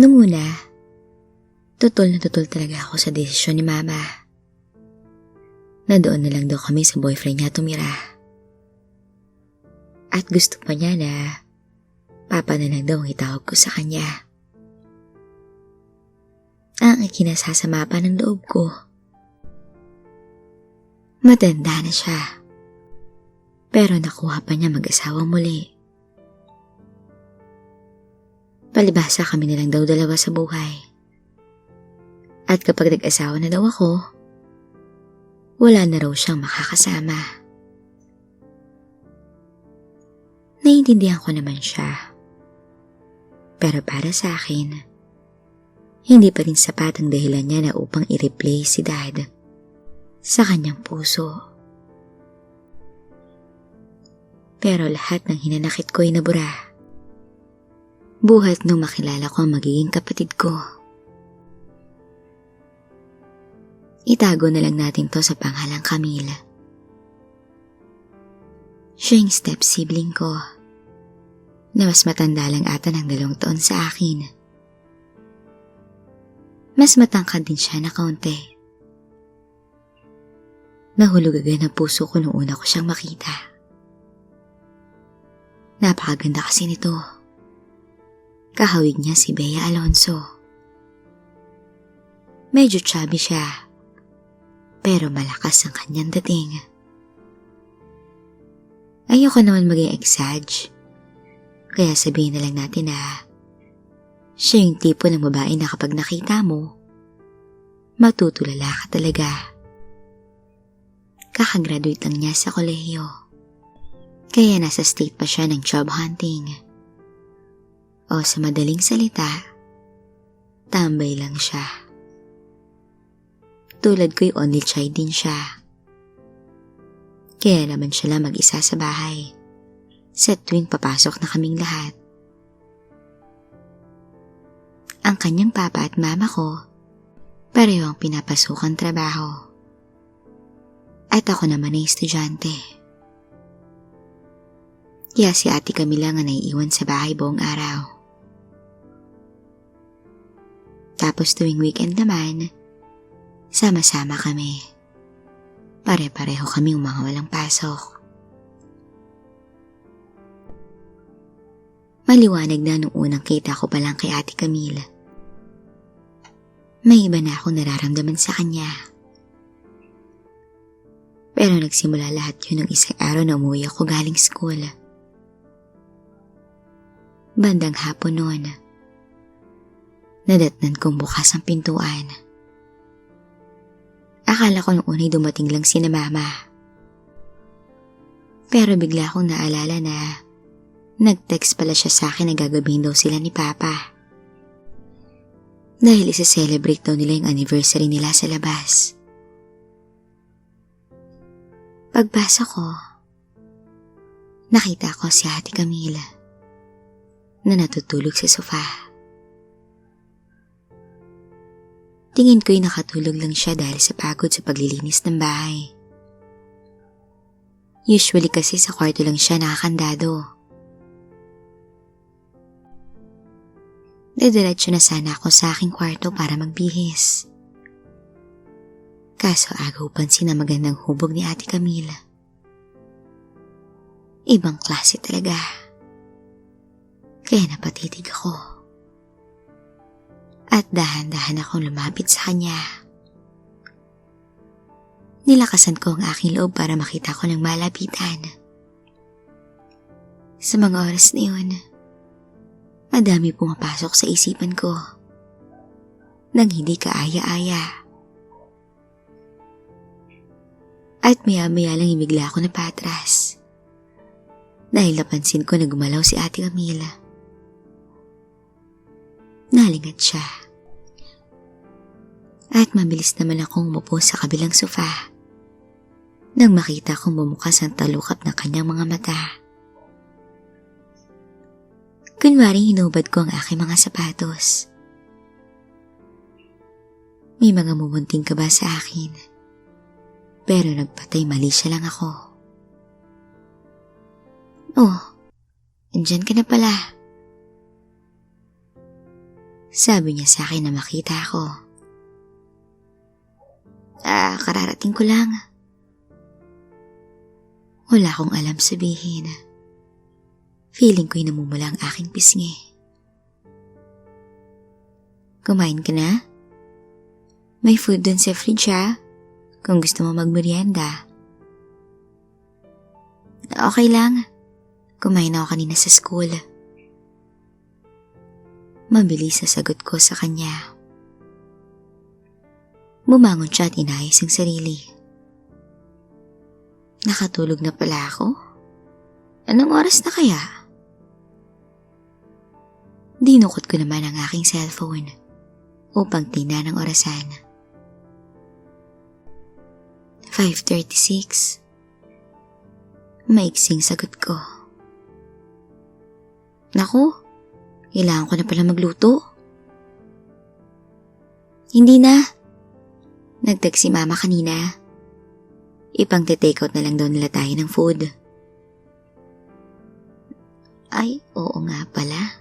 Nung una, tutol na tutol talaga ako sa desisyon ni Mama. Na doon na lang daw kami sa boyfriend niya tumira. At gusto pa niya na papa na lang daw ang itawag ko sa kanya. Ang ikinasasama pa ng loob ko. Matanda na siya. Pero nakuha pa niya mag-asawang muli. Palibhasa kami nilang daw dalawa sa buhay. At kapag nag-asawa na daw ako, wala na raw siyang makakasama. Naiintindihan ko naman siya. Pero para sa akin, hindi pa rin sapat ang dahilan niya na upang i-replace si Dad sa kanyang puso. Pero lahat ng hinanakit ko ay nabura. Buhat nung makilala ko ang magiging kapatid ko. Itago na lang natin to sa panghalang Camille. Siya yung step-sibling ko na mas matanda lang ata ng 2 taon sa akin. Mas matangkad din siya na kaunti. Nahulog agad ang puso ko nung una ko siyang makita. Napakaganda kasi nito. Kahawig niya si Bea Alonso. Medyo chubby siya, pero malakas ang kanyang dating. Ayoko naman maging exag, kaya sabihin na lang natin na siya yung tipo ng babae na kapag nakita mo, matutulala ka talaga. Kakagraduate lang niya sa kolehiyo, kaya nasa state pa siya ng job hunting. O sa madaling salita, tambay lang siya. Tulad ko'y only child din siya. Kaya naman siya lang mag-isa sa bahay sa tuwing papasok na kaming lahat. Ang kanyang papa at mama ko, pareho ang pinapasukan trabaho. At ako naman ay estudyante. Kaya si ate kami lang ang naiiwan sa bahay buong araw. Tapos tuwing weekend naman, sama-sama kami. Pare-pareho kami mga walang pasok. Maliwanag na nung unang kita ko pa lang kay Ate Camille. May iba na akong nararamdaman sa kanya. Pero nagsimula lahat yun ng isang araw na umuwi ako galing school. Bandang hapon noon, nadatnan kong bukas ang pintuan. Akala ko nung unay dumating lang si na Mama. Pero bigla akong naalala na nag-text pala siya sa akin na gagabihin daw sila ni Papa. Dahil isa-celebrate daw nila yung anniversary nila sa labas. Pagbasa ko, nakita ko si Ate Camille na natutulog sa sofa. Tingin ko'y nakatulog lang siya dahil sa pagod sa paglilinis ng bahay. Usually kasi sa kwarto lang siya nakakandado. Didiretso na sana ako sa aking kwarto para magbihis. Kaso agaw pansin na magandang hubog ni Ate Camille. Ibang klase talaga. Kaya napatitig ako. At dahan-dahan akong lumapit sa kanya. Nilakasan ko ang aking loob para makita ko ng malapitan. Sa mga oras na yun, madami pumapasok sa isipan ko nang hindi kaaya-aya. At maya-maya lang ibigla ako napatras dahil napansin ko na gumalaw si Ate Camille. Nalingat siya. At mabilis naman akong umupo sa kabilang sofa nang makita kong bumukas ang talukap ng kanyang mga mata. Kunwaring hinubad ko ang aking mga sapatos. May mga mumunting ka ba sa akin? Pero nagpatay mali siya lang ako. Oh, andyan ka na pala. Sabi niya sa akin na makita ako. Kararating ko lang. Wala akong alam sabihin. Feeling ko'y namumula ang aking pisngi. Kumain ka na? May food dun sa fridge kung gusto mo magmerienda. Okay lang. Kumain ako kanina sa school. Mabilis na sagot ko sa kanya. Bumangon siya at inayos ang sarili. Nakatulog na pala ako? Anong oras na kaya? Dinukot ko naman ang aking cellphone upang tingnan ang orasan. 5:36. Maiksing sagot ko. Naku, kailangan ko na pala magluto. Hindi na. Nag-text si mama kanina. Ipang te-takeout na lang daw nila tayo ng food. Ay, oo nga pala.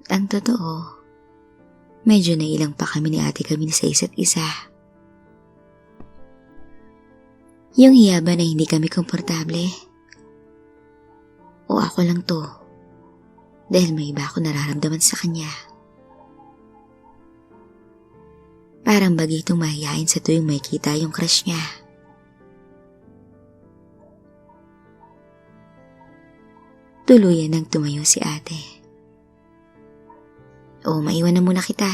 Ang totoo, medyo nailang pa kami ni ate kami sa isa't isa. Yung hiya ba na hindi kami komportable? O ako lang to, dahil may iba ako nararamdaman sa kanya. Parang bagitong mahihain sa tuwing may kita yung crush niya. Tuluyan nang tumayo si ate. Maiwan na muna kita.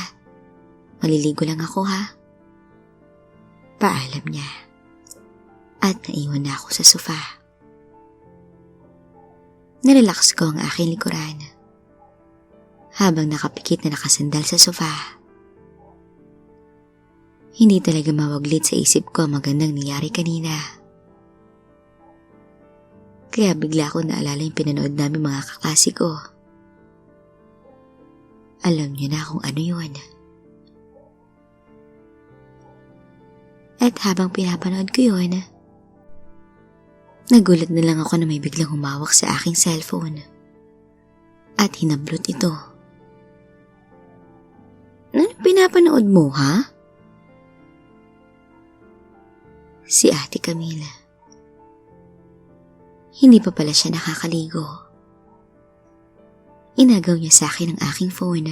Maliligo lang ako Paalam niya. At naiwan na ako sa sofa. Nirelax ko ang aking likuran. Habang nakapikit na nakasandal sa sofa. Hindi talaga mawaglit sa isip ko ang magandang nangyari kanina. Kaya bigla ko naalala yung pinanood namin mga kaklase ko. Alam niyo na kung ano yun. At habang pinapanood ko yun, nagulat na lang ako na may biglang humawak sa aking cellphone. At hinablot ito. Ano pinapanood mo, Si Ate Camila. Hindi pa pala siya nakakaligo. Inagaw niya sa akin ang aking phone.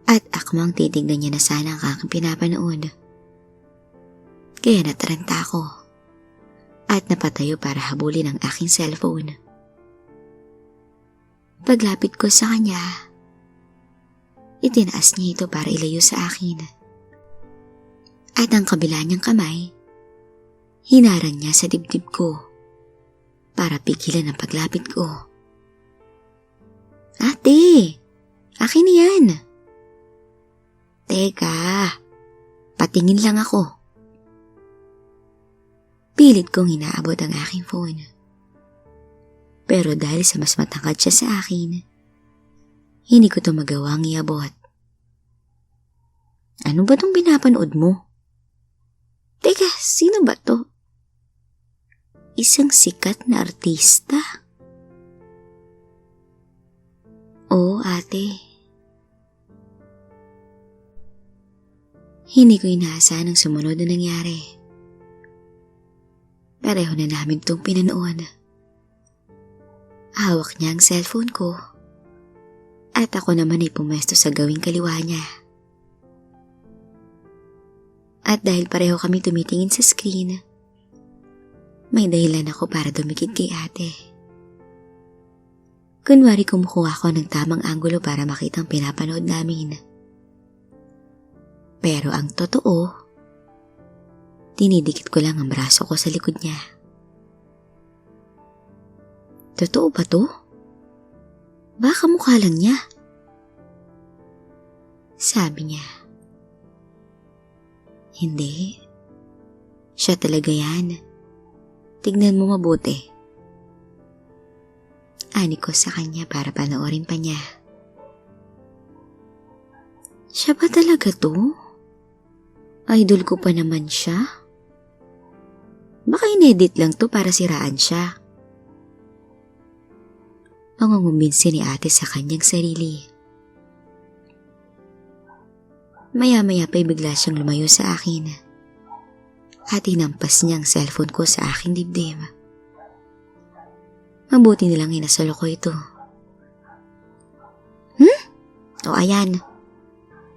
At akmang titignan niya na sana ang aking pinapanood. Kaya nataranta ako. At napatayo para habulin ang aking cellphone. Paglapit ko sa kanya, itinaas niya ito para ilayo sa akin. At ang kabila niyang kamay, hinarang niya sa dibdib ko para pigilan ang paglapit ko. Ate, akin yan. Teka, patingin lang ako. Pilit kong inaabot ang aking phone. Pero dahil sa mas matangkad siya sa akin, hindi ko ito magawang iabot. Ano ba itong pinapanood mo? Teka, sino ba to? Isang sikat na artista? Oo, ate. Hindi ko inaasahan ang sumunod na nangyari. Pareho na namin itong pinanood. Hawak niya ang cellphone ko. At ako naman ay pumesto sa gawing kaliwa niya. At dahil pareho kami tumitingin sa screen, may dahilan ako para dumikit kay ate. Kunwari kumukuha ko ng tamang anggulo para makita ang pinapanood namin. Pero ang totoo, dinidikit ko lang ang braso ko sa likod niya. Totoo ba to? Baka mukha lang niya. Sabi niya. Hindi. Siya talaga yan. Tignan mo mabuti. Ani ko sa kanya para panoorin pa niya. Siya ba talaga to? Idol ko pa naman siya. Baka inedit lang to para siraan siya. pangungumbinsi ni ate sa kanyang sarili. Maya-maya pa'y bigla siyang lumayo sa akin at hinampas niya ang cellphone ko sa aking dibdib. Mabuti nilang inasalo ko ito. O ayan,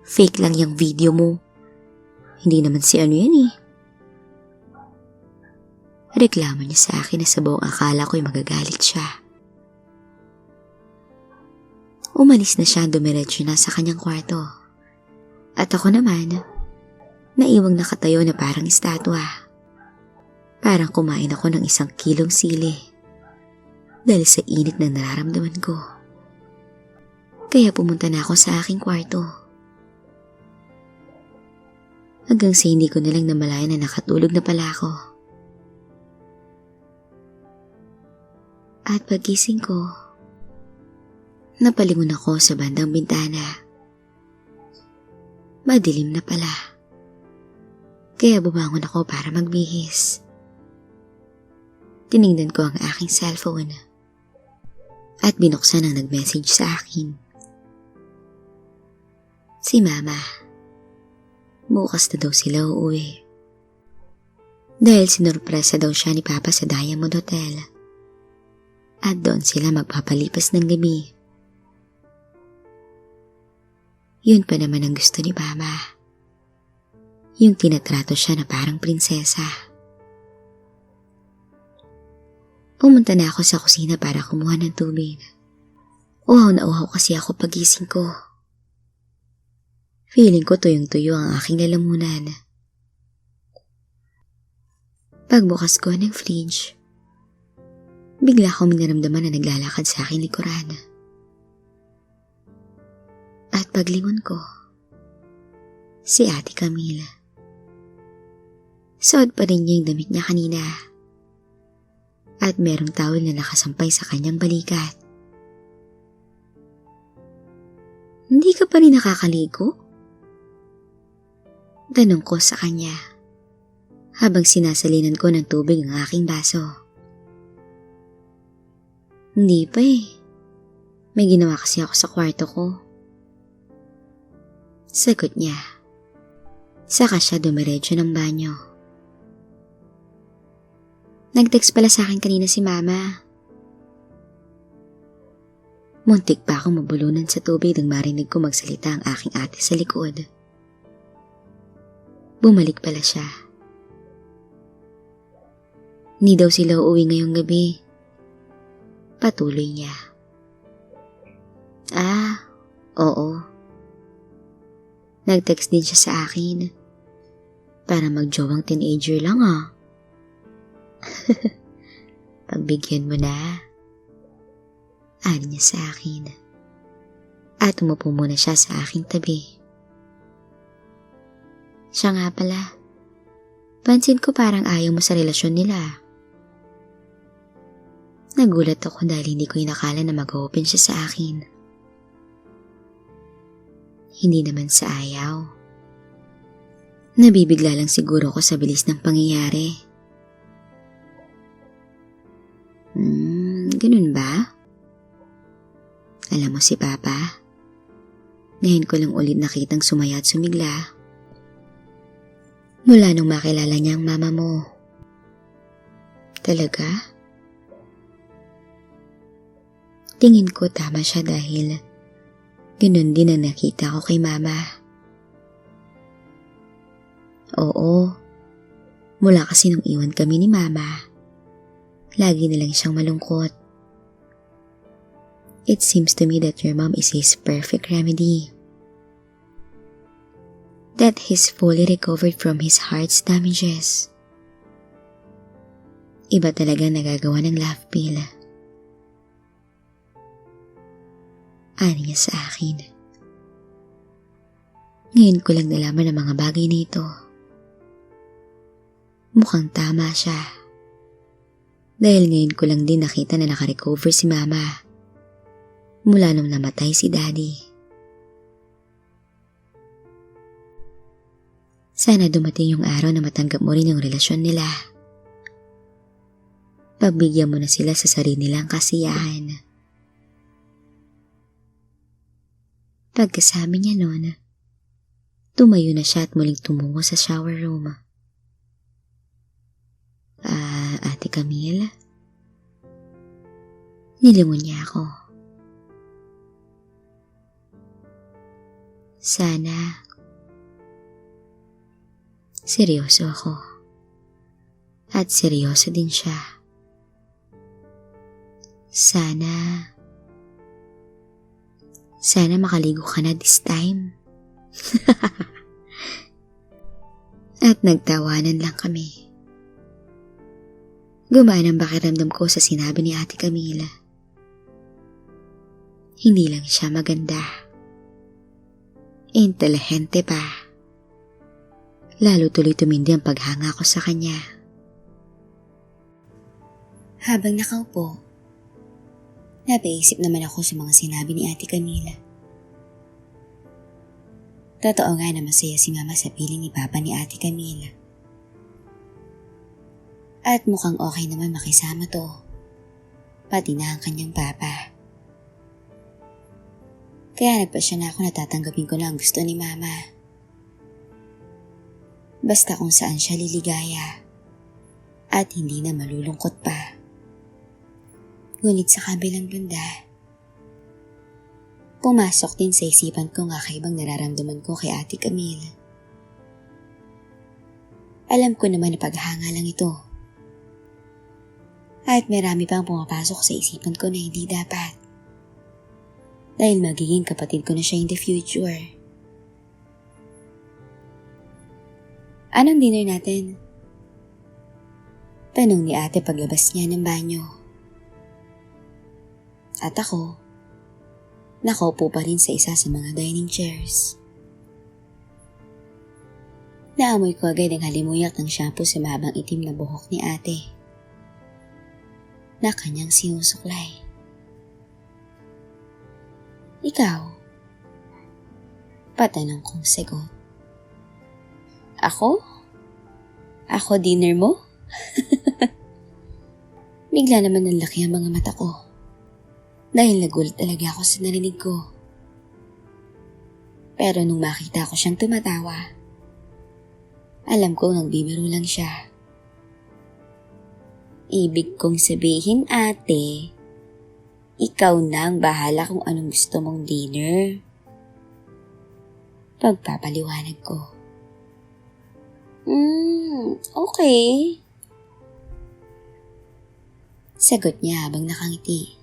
fake lang yung video mo. Hindi naman si ano yan eh. Reklamo niya sa akin na sa buong akala ko'y magagalit siya. Umalis na siya, dumiretso na sa kanyang kwarto. At ako naman, naiwang nakatayo na parang estatwa. Parang kumain ako ng 1 kilong sili dahil sa init na nararamdaman ko. Kaya pumunta na ako sa aking kwarto. Hanggang sa hindi ko nalang namalayan na nakatulog na pala ako. At paggising ko, napalingon ako sa bandang bintana. Madilim na pala. Kaya bumangon ako para magbihis. Tiningnan ko ang aking cellphone at binuksan ang nag-message sa akin. Si Mama. Bukas na daw sila uuwi. Dahil sinurpresa daw siya ni Papa sa Diamond Hotel. At doon sila magpapalipas ng gabi. Yun pa naman ang gusto ni Mama. Yung tinatrato siya na parang prinsesa. Pumunta na ako sa kusina para kumuha ng tubig. Uhaw na uhaw kasi ako pagising ko. Feeling ko tuyong-tuyo ang aking lalamunan. Pagbukas ko ng fridge, bigla akong minaramdaman na naglalakad sa aking likuran. At paglingon ko, si Ate Camille. Suot pa rin niya yung damit niya kanina. At merong towel na nakasampay sa kanyang balikat. Hindi ka pa rin nakakaligo? Tanong ko sa kanya habang sinasalinan ko ng tubig ang aking baso. Hindi pa eh. May ginawa kasi ako sa kwarto ko. Sagot niya. Saka siya dumiretso ng banyo. Nag-text pala sa akin kanina si Mama. Muntik pa akong mabulunan sa tubig nang marinig ko magsalita ang aking ate sa likod. Bumalik pala siya. Hindi daw sila uuwi ngayong gabi. Patuloy niya. Oo. Nag-text din siya sa akin. Para magjowang teenager lang Pagbigyan mo na. Ani niya sa akin. At umupo muna siya sa aking tabi. Siya nga pala. Pansin ko parang ayaw mo sa relasyon nila. Nagulat ako dahil hindi ko inakala na mag-open siya sa akin. Hindi naman sa ayaw. Nabibigla lang siguro ko sa bilis ng pangyayari. Ganun ba? Alam mo si Papa, ngayon ko lang ulit nakitang sumaya at sumigla. Mula nung makilala niya ang mama mo. Talaga? Tingin ko tama siya dahil ganun din ang nakita ko kay Mama. Oo, mula kasi nung iwan kami ni Mama, lagi na lang siyang malungkot. It seems to me that your mom is his perfect remedy. That he's fully recovered from his heart's damages. Iba talaga nagagawa ng love pill. Ani niya sa akin. Ngayon ko lang nalaman ang mga bagay nito. Mukhang tama siya. Dahil ngayon ko lang din nakita na nakarecover si Mama mula nung namatay si Daddy. Sana dumating yung araw na matanggap mo rin yung relasyon nila. Pagbigyan mo na sila sa sarili nilang kasiyahan. Pagkasabi niya noon, tumayo na siya at muling tumungo sa shower room. Ate Camille? Nilingon niya ako. Sana seryoso ako. At seryoso din siya. Sana makaligo ka na this time. At nagtawanan lang kami. Gumaan ang pakiramdam ko sa sinabi ni Ate Camila. Hindi lang siya maganda. Intelihente pa. Lalo tuloy tumindi ang paghanga ko sa kanya. Habang nakaupo, napaisip naman ako sa mga sinabi ni Ate Camila. Totoo nga na masaya si Mama sa piling ni Papa ni Ate Camila. At mukhang okay naman makisama to, pati na ang kanyang papa. Kaya nagpasya na ako na tatanggapin ko na ang gusto ni Mama. Basta kung saan siya liligaya at hindi na malulungkot pa. Ngunit sa kabilang banda, pumasok din sa isipan ko nga kaibang nararamdaman ko kay Ate Camille. Alam ko naman na paghanga lang ito. At marami pang pumapasok sa isipan ko na hindi dapat. Dahil magiging kapatid ko na siya in the future. Anong dinner natin? Tanong ni Ate paglabas niya ng banyo. At ako, nakaupo pa rin sa isa sa mga dining chairs. Naamoy ko agad ang halimuyak ng shampoo sa mahabang itim na buhok ni Ate na kanyang sinusuklay. Ikaw? Patanong kong sagot. Ako? Ako dinner mo? Bigla naman nanlaki ang mga mata ko dahil nagulat talaga ako sa narinig ko. Pero nung makita ko siyang tumatawa, alam ko nagbibiro lang siya. Ibig kong sabihin, Ate, ikaw na ang bahala kung anong gusto mong dinner. Pagpapaliwanag ko. Okay. Sagot niya habang nakangiti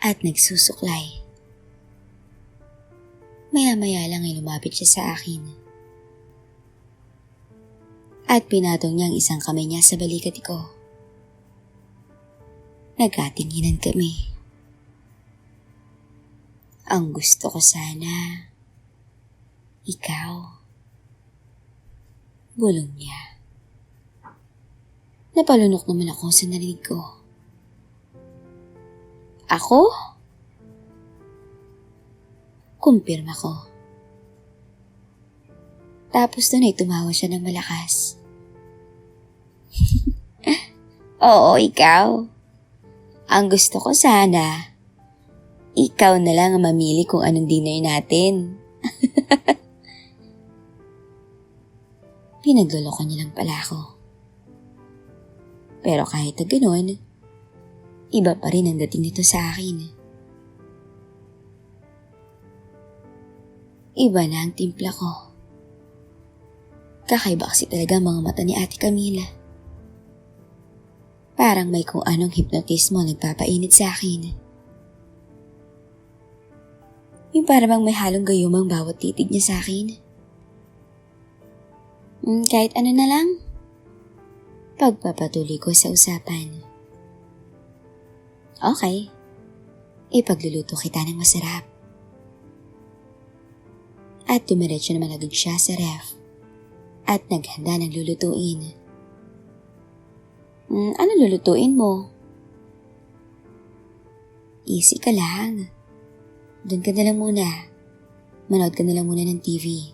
at nagsusuklay. Maya-maya lang ay lumapit siya sa akin. At pinatong niya ang isang kamay niya sa balikat ko. Nagkatinginan kami. Ang gusto ko sana, ikaw. Bulong niya. Napalunok naman ako sa narinig ko. Ako? Kumpirma ko. Tapos doon ay tumawa siya ng malakas. Oo, ikaw. Ang gusto ko sana, ikaw na lang ang mamili kung anong dinner natin. Pinagloloko niya lang pala ako. Pero kahit na gano'n, iba pa rin ang dating nito sa akin. Iba na ang timpla ko. Kakaiba kasi talaga ang mga mata ni Ate Camila. Parang may kung anong hipnotismo nagpapainit sa akin. Yung parang may halong gayumang bawat titig niya sa akin. Kahit ano na lang. Pagpapatuloy ko sa usapan. Okay. Ipagluluto kita ng masarap. At dumiretso naman agad siya sa ref. At naghanda ng lulutuin. Ano lulutuin mo? Easy ka lang. Doon ka na lang muna. Manood ka na lang muna ng TV.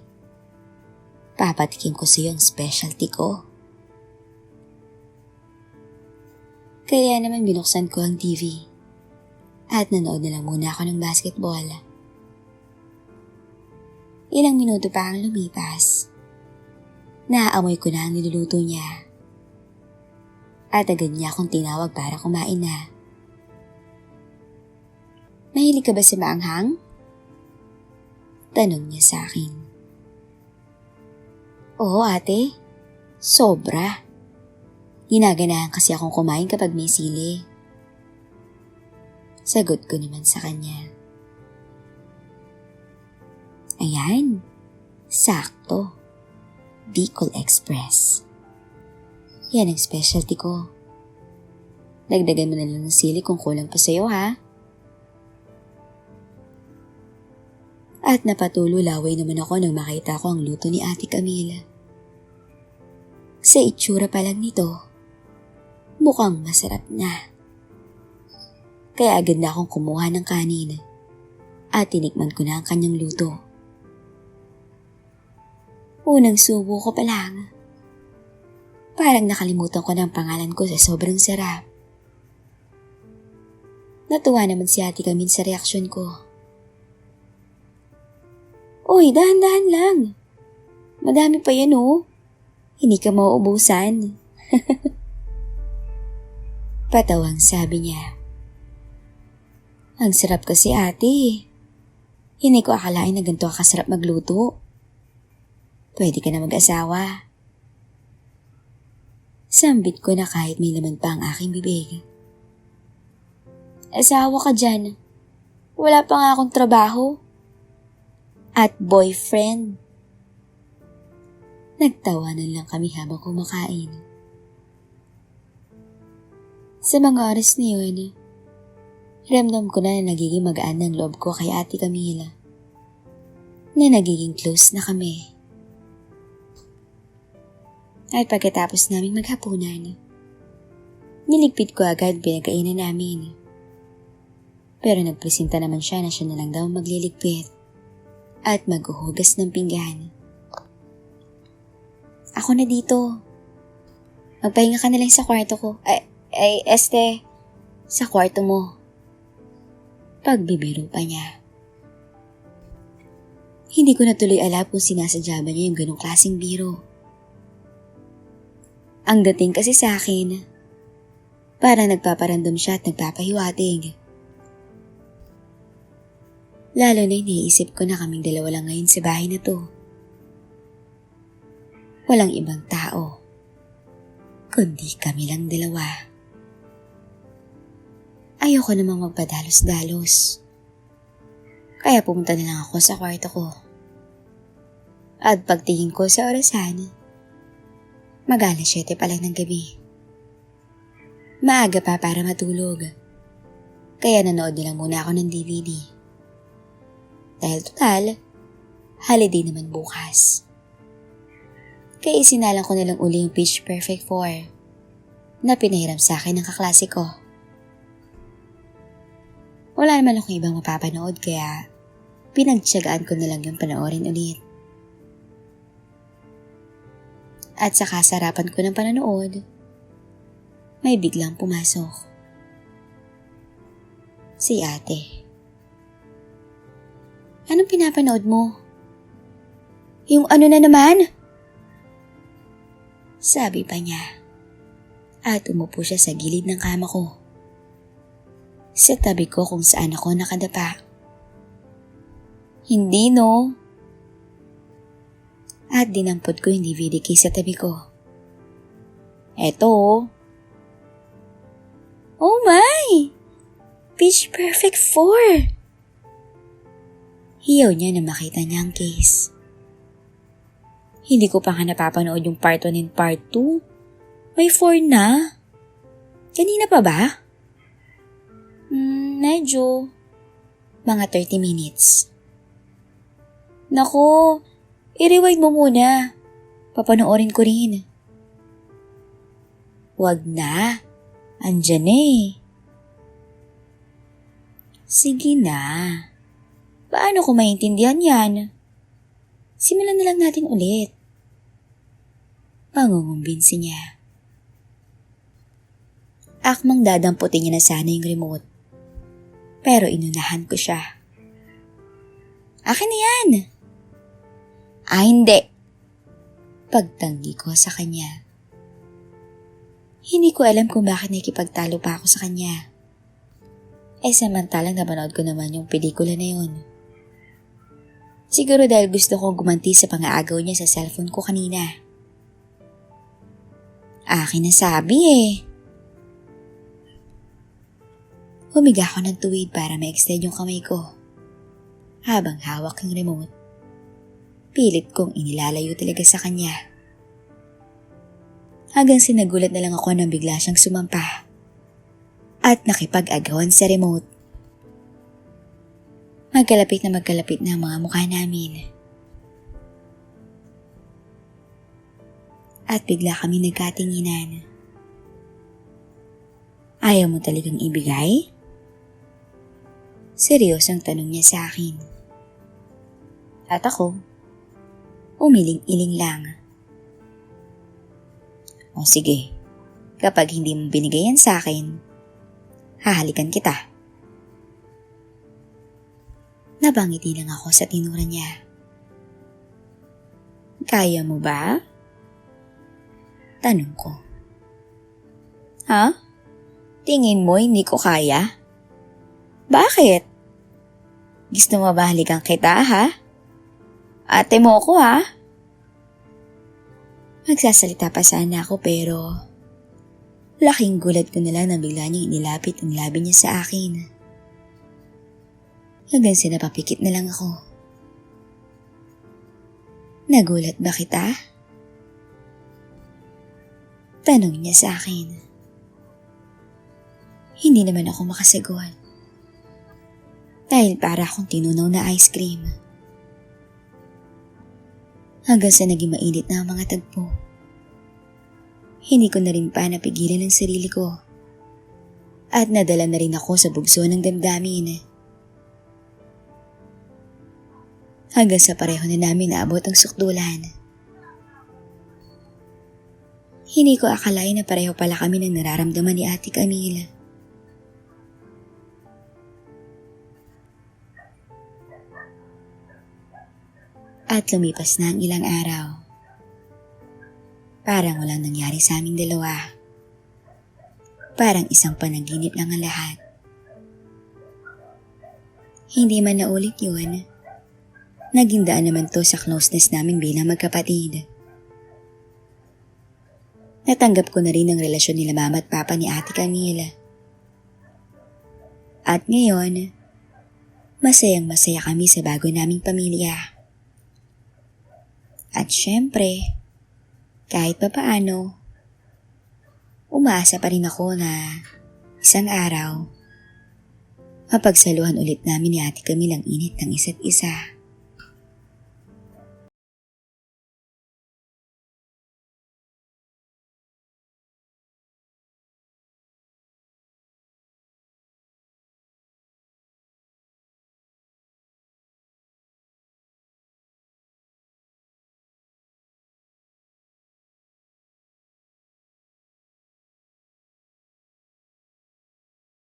Papatikim ko sa iyo ang specialty ko. Kaya naman binuksan ko ang TV. At nanood na lang muna ako ng basketball. Ilang minuto pa ang lumipas. Naaamoy ko na ang niluluto niya. At agad niya akong tinawag para kumain na. Mahilig ka ba sa maanghang? Tanong niya sa akin. Oo ate, sobra. Ginaganahan kasi akong kumain kapag may sili. Sagot ko naman sa kanya. Ayan, sakto. Bicol Express. Yan ang specialty ko. Dagdagan mo na lang ng sili kung kulang pa sa'yo ha. At napatulo laway naman ako nang makita ko ang luto ni Ate Camila. Sa itsura pa lang nito, mukhang masarap na. Kaya agad na akong kumuha ng kanin at tinikman ko na ang kanyang luto. Unang subo ko pa lang. Parang nakalimutan ko ng pangalan ko sa sobrang sarap. Natuwa naman si Ate Camille sa reaksyon ko. Uy, dahan-dahan lang. Madami pa yan oh. Hindi ka mauubusan. Patawang sabi niya. Ang sarap kasi ate. Hindi ko akalain na ganito kasarap magluto. Pwede ka na mag-asawa. Sambit ko na kahit may laman pa ang aking bibig. Asawa ka dyan. Wala pa nga akong trabaho. At boyfriend. Nagtawanan lang kami habang kumakain. Sa mga oras na yun, ramdam ko na nagiging magaan ng loob ko kay Ate Camila. Na nagiging close na kami. At pagkatapos namin maghapunan, niligpit ko agad pinagkainan namin. Pero nagpresenta naman siya na siya na lang daw magliligpit at maghuhugas ng pinggan. Ako na dito. Magpahinga ka na lang sa kwarto ko. Sa kwarto mo. Pagbibiro pa niya. Hindi ko natuloy alam kung sinasadya ba niya yung ganong klaseng biro. Ang dating kasi sa akin, parang nagpaparandom siya at nagpapahiwatig. Lalo na iniisip ko na kaming dalawa lang ngayon sa bahay na to. Walang ibang tao, kundi kami lang dalawa. Ayoko namang magpadalos-dalos. Kaya pumunta na lang ako sa kwarto ko. At pagtingin ko sa orasan, mag-alas 7 pa lang ng gabi. Maaga pa para matulog. Kaya nanood na lang muna ako ng DVD. Dahil total, holiday naman bukas. Kaya isinalang ko na lang uli yung Pitch Perfect 4 na pinahiram sa akin ng kaklase ko. Wala naman akong ibang mapapanood kaya pinagtiyagaan ko na lang yung panoorin ulit. At sa kasarapan ko ng panonood, may biglang pumasok. Si ate. Anong pinapanood mo? Yung ano na naman? Sabi pa niya. At umupo siya sa gilid ng kama ko. Sa tabi ko kung saan ako nakadapa. Hindi no. At dinampot ko yung DVD case sa tabi ko. Eto. Oh my! Pitch Perfect 4! Hiyaw niya na makita niya ang case. Hindi ko pa nga napapanood yung part 1 and part 2. May 4 na. Kanina pa ba? Medyo. Mga 30 minutes. Naku, i-rewind mo muna. Papanoorin ko rin. Wag na. Andyan eh. Sige na. Paano ko maintindihan yan? Simulan na lang natin ulit. Pangungumbinsi niya. Akmang dadamputin niya na sana yung remote. Pero inunahan ko siya. Akin na yan! Hindi. Pagtanggi ko sa kanya. Hindi ko alam kung bakit nakikipagtalo pa ako sa kanya. Samantalang napanood ko naman yung pelikula na yun. Siguro dahil gusto kong gumanti sa pang-aagaw niya sa cellphone ko kanina. Akin na sabi Humiga ako ng tuwid para ma-extend yung kamay ko. Habang hawak yung remote, pilit kong inilalayo talaga sa kanya. Hanggang sinagulat na lang ako nang bigla siyang sumampa at nakipag-agawan sa remote. Magkalapit na ang mga mukha namin. At bigla kami nagkatinginan. Ayaw mo talagang ibigay? Seryosong tanong niya sa akin. At ako, umiling-iling lang. O sige, kapag hindi mo binigay yan sa akin, hahalikan kita. Nabangiti lang ako sa tinura niya. Kaya mo ba? Tanong ko. Ha? Tingin mo hindi ko kaya? Bakit? Gusto mo ba halikan kita, ha? Ate mo ko, ha? Magsasalita pa sana ako pero laking gulat ko na lang na bigla niyang inilapit ang labi niya sa akin. Hanggang sa napapikit na lang ako. Nagulat ba kita? Tanong niya sa akin. Hindi naman ako makasagot. Dahil para akong tinunaw na ice cream. Hanggang sa naging mainit na ang mga tagpo. Hindi ko na rin pa napigilan ang sarili ko. At nadala na rin ako sa bugso ng damdamin. Hanggang sa pareho na namin naabot ang sukdulan. Hindi ko akalain na pareho pala kami ng nararamdaman ni Ate Camille. At lumipas na ang ilang araw. Parang walang nangyari sa aming dalawa. Parang isang panaginip lang ang lahat. Hindi man naulit yun. Naging daan naman to sa closeness namin bilang magkapatid. Natanggap ko na rin ang relasyon nila mama at papa ni Ate Camille. At ngayon, masayang-masaya kami sa bago naming pamilya. At syempre, kahit pa paano, umaasa pa rin ako na isang araw, mapagsaluhan ulit namin ni Ate Camille ang init ng isa't isa.